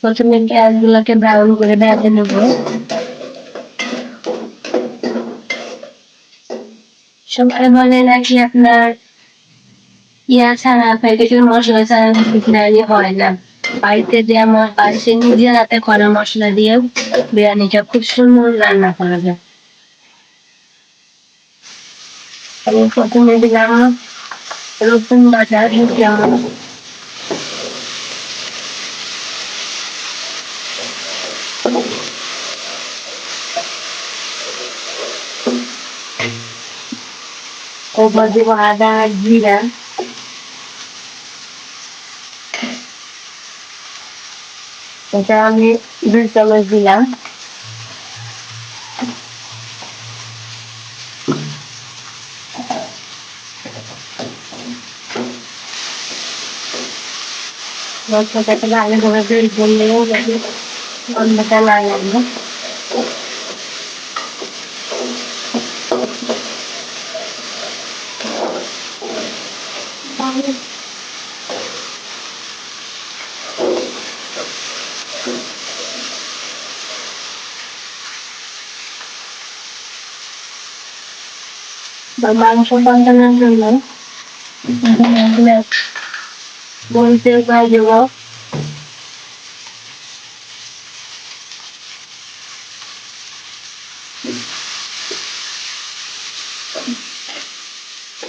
প্রথমে পেঁয়াজগুলোকে ব্রাউন করে ভেজে নেব। সবাই বলে নাকি আপনার ইয়া ছাড়া প্যাকেটের মশলা ছাড়া বিরিয়ানি হয় না। বাড়িতে যে আমার বাড়িতে নিজের হাতে করা মশলা দিয়ে বিরিয়ানিটা খুব সুন্দর রান্না করা যায়। আমি প্রথমে দিলাম রসুন বাটা দিলাম, এরপর দেবো আদা আর জিরা, এটা আমি 2 চামচ দিলাম। মশলাটাকে ভালোভাবে বের করলেও যাতে গন্ধটা না লাগে। মাংস কষানোর জন্য বলতে দেব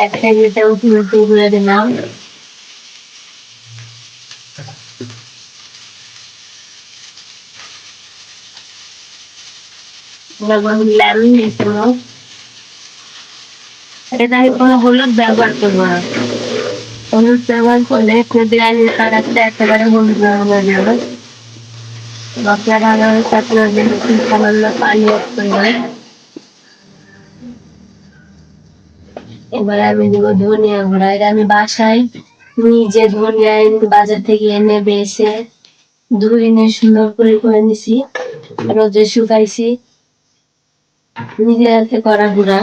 1 টেবিল চামচ হলুদ গুঁড়ো দিলাম, লবণ দিলাম 2 চামচ। এটা আমি কোনো হলুদ ব্যবহার করবো না। হলুদ ব্যবহার করলে বিরিয়ানির কালারটা একেবারে হলুদ হয়ে যাবে। মশলাটা কষানোর জন্য সামান্য পানি অ্যাড করলাম। এবার আমি দেবো ধনিয়া গুঁড়া। এটা আমি বাসায় নিজে ধনিয়া বাজার থেকে এনে বেছে ধুয়ে নিয়ে সুন্দর করে নিছি, রোদে শুকাইছি, নিজে হাতে করা গুঁড়া।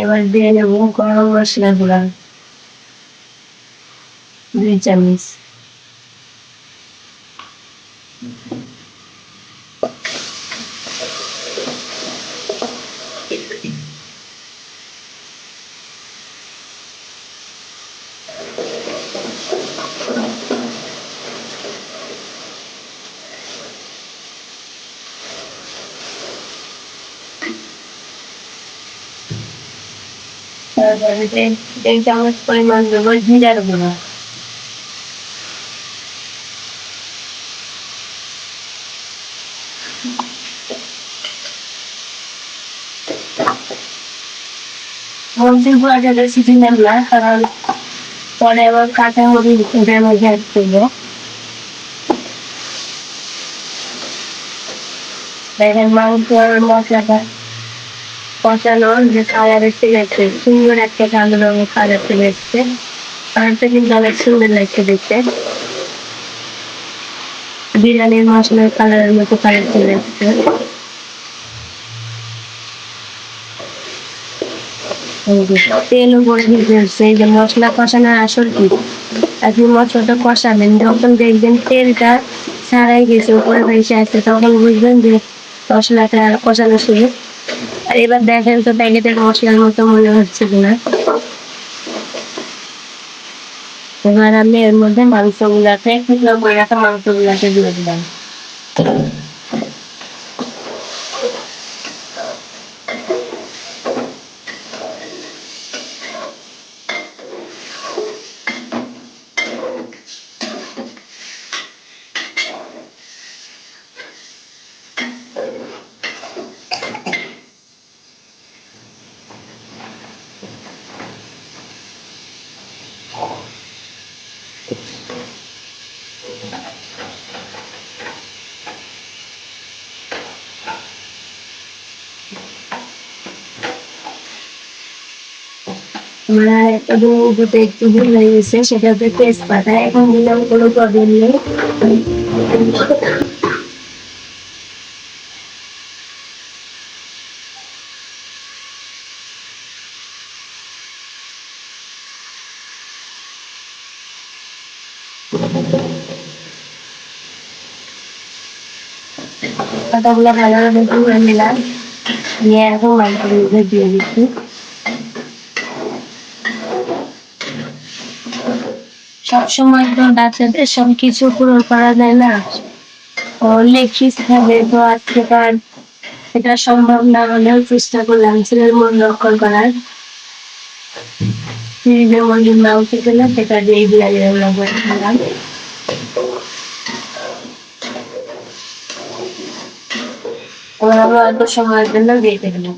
এবার দিয়ে নেবো গরম মশলা গুঁড়া 2 চামচ। তারপরে 1 চামচ পরিমাণ দেবো জিরার গুঁড়া। মরিচের গুঁড়াটা বেশি দিলাম না, কারণ পরে আবার কাঁচা মরিচ এটার মধ্যে অ্যাড করবো। দেখেন মাংস আর মশলাটা কষানোর যে কালার এসে গেছে, সুন্দর একটা কালো রঙের কালার চলে এসছে। কালারটা কিন্তু অনেক সুন্দর লাগছে দেখতে। বিরিয়ানির মশলার কালারের মতো কালার চলে এসছে। তেলও পরে ভেজে এসছে। এই যে মশলা কষানোর আসল কি, আপনি মশলাটা কষাবেন, যখন দেখবেন তেলটা ছাড়াই গেছে উপরে ভেসে আসছে, তখন বুঝবেন যে মশলাটা কষানো শুরু। আর এবার দেখেন তো প্যাকেটের মশলার মতো মনে হচ্ছে কিনা। এবার আমি এর মধ্যে মাংসগুলাকে টুকরো করে রাখা মাংসগুলাকে দিয়ে দিলাম। মানে এবং উপরে একটু ভুল হয়ে গেছে, সেটা হচ্ছে তেজপাতা। এখন দিলাম, কোনো প্রবলেম নেই। পাতাগুলো ভালোভাবে ধুয়ে নিলাম, নিয়ে এখন মাংসের মধ্যে দিয়ে দিচ্ছি। সবসময় তো বাচ্চাদের সবকিছু পূরণ করা যায় না, ও লেগ পিস খাবে, তো আজকে তো আর এটা সম্ভব না, হলেও চেষ্টা করলাম ছেলের মন রক্ষণ করার। ফ্রিজের মধ্যে মাংস ছিল, সেটা দিয়ে বিরিয়ানি রান্না করে খেলাম। এবার আমরা অল্প সময়ের জন্য রেখে দিলাম।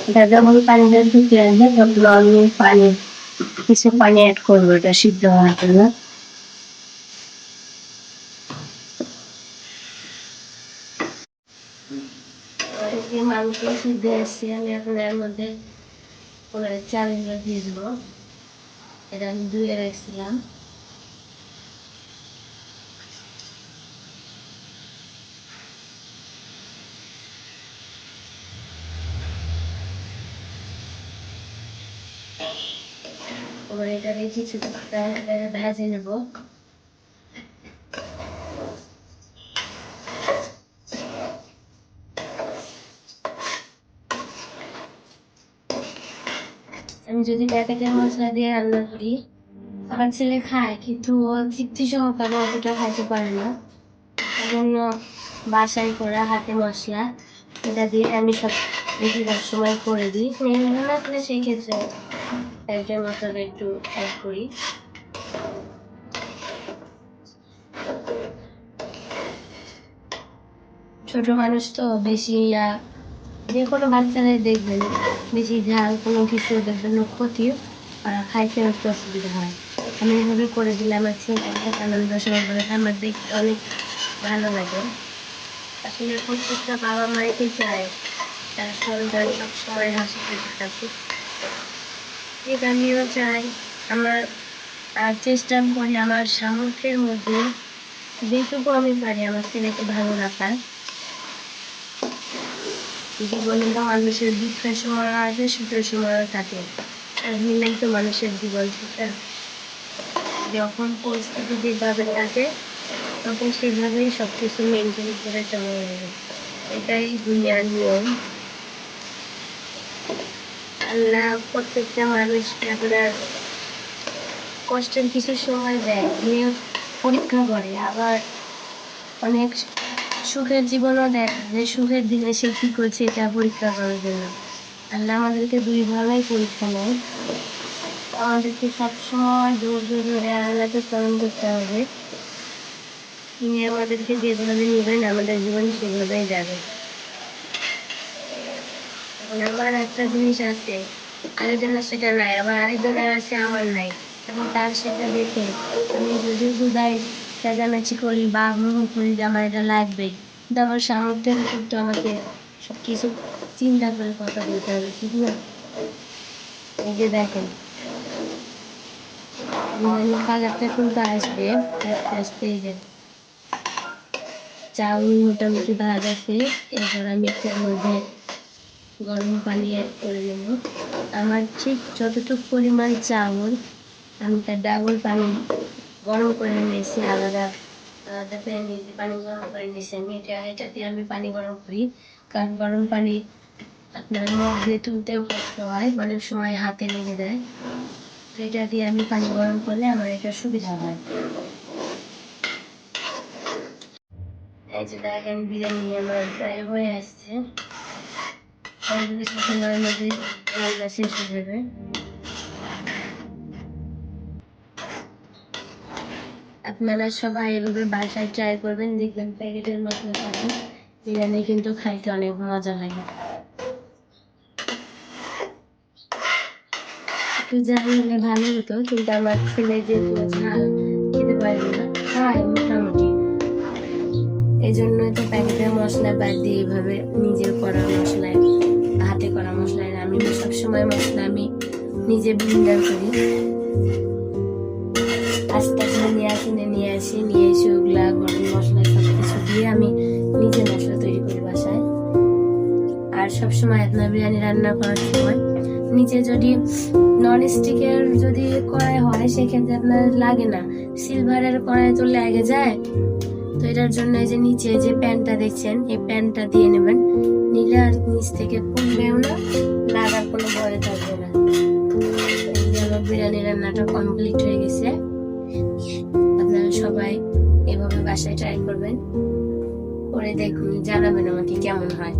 এটা যখন পানিটা ফুটে আসবে, তখন আমি কিছু পানি অ্যাড করবো এটা সিদ্ধ হওয়ার জন্য। এই যে মাংস সিদ্ধ এসছে, আমি এখন এর মধ্যে চালগুলো দিয়ে দেবো। এটা আমি ধুয়ে রেখেছিলাম। এবার এটাকে কিছুটা ভেজে নেবো। আমি যদি প্যাকেটের মশলা দিয়ে রান্না করি, আমার ছেলে খায়, কিন্তু ও তৃপ্তি সহকারে অতটা খাইতে পারে না। জন্য বাসায় করা হাতে মশলা, এটা দিয়ে আমি সব বেশিরভাগ সময় করে দিই। মেহমান আসলে সেই ক্ষেত্রে প্যাকেটের মশলাটা একটু অ্যাড করি। ছোট মানুষ তো বেশি যে কোনো বাচ্চারাই দেখবেন, বেশি ঝাল কোনো কিছু ওদের জন্য ক্ষতি, খাইতে একটু অসুবিধা হয়। আমি এভাবে করে দিলে আমার ছেলে অনেক আনন্দ সহকারে, আমার দেখতে অনেক ভালো লাগে। আসলে প্রত্যেকটা বাবা মায়েরই চায় তার সন্তান সবসময় হাসি খুশি থাকুক। ঠিক আমিও চাই, আমার চেষ্টা করি আমার সামর্থ্যের মধ্যে যেটুকু আমি পারি আমার ছেলেকে ভালো রাখার। জীবনে তো মানুষের দুঃখের সময় আসে, সুখের সময়ও থাকে, আর মিলেই তো মানুষের জীবন, ঠিক না? যখন পরিস্থিতি যেভাবে থাকে, তখন সেভাবেই সবকিছু মেনটেন করে চলা লাগে। এটাই দুনিয়ার নিয়ম। আল্লাহ প্রত্যেকটা মানুষকে আপনার কষ্টের কিছু সময় দেয়, দিয়ে পরীক্ষা করে, আবার অনেক সুখের জীবনও দেয়, যে সুখের দিনে সে কি করছে এটা পরীক্ষা করার জন্য। আল্লাহ আমাদেরকে দুইভাবেই পরীক্ষা নেয়। আমাদেরকে সবসময় ধৈর্য ধরে আল্লাহকে স্মরণ করতে হবে। তিনি আমাদেরকে যেভাবে নেবেন আমাদের জীবন সেভাবেই যাবে। আমার একটা জিনিস আছে, আরেকজনের সেটা নাই, আবার আরেকজনের আছে আমার নাই, এবং তার সেটা দেখে আমি যদিও দুধাই চেঁচামেচি করি বা হুড় করি যে আমার এটা লাগবে, কিন্তু আমার সামর্থ্যের উপর তো আমাকে সবকিছু চিন্তা করে কথা বলতে হবে, ঠিক না? এই যে দেখেন, কালারটা কিন্তু আসবে আস্তে আস্তে। এই যে চাউল মোটামুটি ভাজা আছে, এরপর আমি এর মধ্যে গরম পানি অ্যাড করে নেব। আমার ঠিক যতটুকু পরিমাণ চাউল, আমি তার ডাবল পানি গরম করে নিয়েছি, আলাদা আলাদা প্যান দিয়ে পানি গরম করে নিয়েছি। আমি এটা দিয়ে আমি পানি গরম করি, কারণ গরম পানি আপনার মুখ দিয়ে তুলতেও কষ্ট হয়, অনেক সময় হাতে লেগে যায়। তো এটা দিয়ে আমি পানি গরম করলে আমার এটা সুবিধা হয়। এই যে দেখেন, বিরিয়ানি আমার প্রায় হয়ে আসছে, সময়ের মধ্যে রান্না শেষ হয়ে যাবে। আপনারা সবাই এভাবে বাসায় ট্রাই করবেন, দেখবেন প্যাকেটের মশলা থাকে বিরিয়ানি কিন্তু খাইতে অনেক মজা লাগে। একটু জানলে ভালো হতো, কিন্তু আমার ছেলে যেহেতু ঝাল খেতে পারে না, খায় মোটামুটি, এই জন্যই তো প্যাকেটের মশলা বাদ দিয়ে এইভাবে নিজের করা মশলায়, হাতে করা মশলায় আমি সবসময় মশলা আমি নিজে ব্লেন্ডার করি। আস্তে আস্তে নিয়ে আসি নিয়ে এসে ওগুলা গরম মশলা সব কিছু দিয়ে আমি নিজে মশলা তৈরি করি বাসায়। আর সবসময় আপনার বিরিয়ানি রান্না করার সময় নিচে যদি নন স্টিকের যদি কড়াই হয় সেক্ষেত্রে আপনার লাগে না, সিলভারের কড়াই তো লেগে যায়। তো এটার জন্য এই যে নিচে যে প্যানটা দেখছেন এই প্যানটা দিয়ে নেবেন, নিলে আর নিচ থেকে পুড়বেও না, লাগার কোনো ভয় থাকবে না। এই যে আমার বিরিয়ানি রান্নাটা কমপ্লিট হয়ে গেছে। আপনারা সবাই এভাবে বাসায় ট্রাই করবেন, করে দেখুন, জানাবেন আমাকে কেমন হয়।